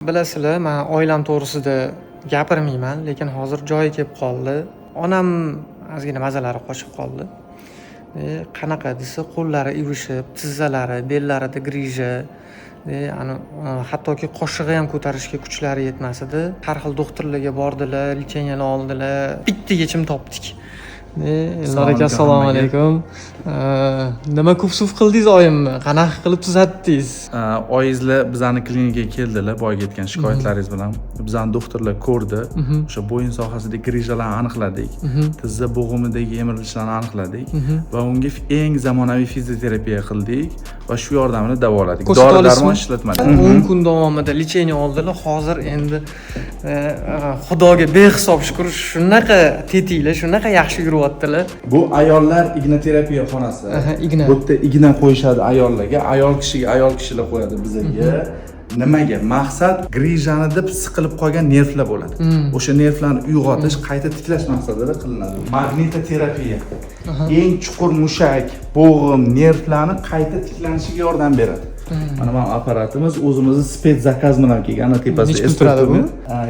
Bilasizlar, men oilam to'g'risida gapirmayman, lekin hozir joyi kelib qoldi. Onam ozgina mazalari qochib qoldi. Qanaqa desa, qo'llari ivishib, tizzalari, bellarida grija, hattoki qoshig'i ham ko'tarishga kuchlari yetmas edi. Har xil doktorlarga bordilar, lecheniyalar oldilar. Bitta yechim topdik. Elnor aka, assalomu alaykum. Nima kufsuf qildingiz oyimni? Qanaqa qilib tuzatdingiz? Oyingizlar bizani klinikaga keldilar, boyga aytgan shikoyatlaringiz bilan. Bizani doktorlar ko'rdi. O'sha bo'yin sohasidagi grijalarni aniqladik. Tizza bo'g'imidagi yemirilishlarni aniqladik va unga eng zamonaviy fizioterapiya qildik va shu yordamida davoladik. Dori-darmon ishlatmadik. 10 kun davomida lecheniya oldilar. Hozir endi Xudoga behisob shukr, shunaqa tetiklar, shunaqa yaxshi yuryaptilar. Bu ayollar igna terapiya xonasi. Igna. Bu yerda igna qo'yishadi ayollarga, ayol kishilar qo'yadi bizga. Nimaga? Maqsad grijani deb siqilib qolgan nervlar bo'ladi. O'sha nervlarni uyg'otish, qayta tiklash maqsadida qilinadi. Magnitoterapiya. Eng chuqur mushak, bo'g'im, nervlarni qayta tiklanishiga yordam beradi. Mana bu apparatimiz o'zimizni spets zakaz bilan kelgan, ana tepasida turadi bu.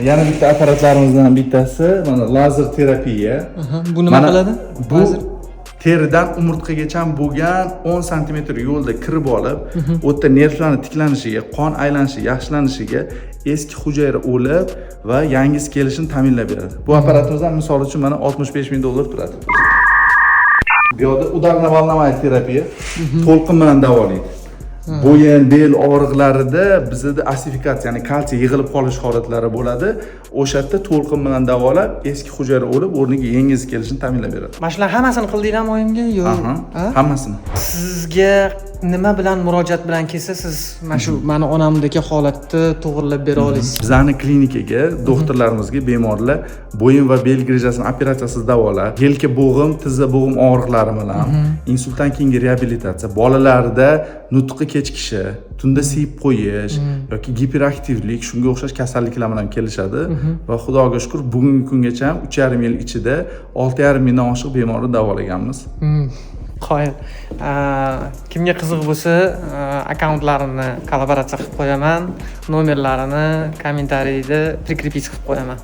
Yana bitta apparatlarimizdan bittasi mana lazer terapiya. Bu nima qiladi? Bu teridan umurtqagacha bo'lgan 10 sm yo'lda kirib olib, u yerda nervlarni tiklanishiga, qon aylanishi, yaxshilanishiga, eski hujayra o'lib va yangisi kelishini ta'minlab beradi. Bu apparatimizdan misol uchun mana $65,000 turadi. Bu yerda udarno-volnovoy terapiya to'lqin bilan davolaydi. Bo'yin, bel og'riqlarida bizda asifikatsiya, ya'ni kalsiy yig'ilib qolish holatlari bo'ladi. O'sha yerda to'lqin bilan davolab, eski hujayra o'lib, o'rniga yangisi kelishini ta'minlab beradi. Mana shular hammasini qildinglarmi oyimga? Yo'q. Hammasini. Sizga nima bilan murojaat bilan kelsa, siz mana shu meni onamdagi holatni to'g'rilab bera olasiz. Bizning klinikaga doktorlarimizga bemorlar bo'yin va bel grijasini operatsiyasiz davolab, yelka bo'g'im, tizza bo'g'im og'riqlari bilan, insultdan keyingi reabilitatsiya, bolalarda nutqi kechikishi, tunda siyib qo'yish yoki giperaktivlik, shunga o'xshash kasalliklar bilan kelishadi va Xudoga shukr, bugungi kungacha 3,5 yil ichida 6,5 mingdan oshiq bemorni davolaganmiz. Qoyil. Kimga qiziq bo'lsa, akkauntlarini kollaboratsiya qilib qo'yaman, nomerlarini kommentariyda prikrepить qilib qo'yaman.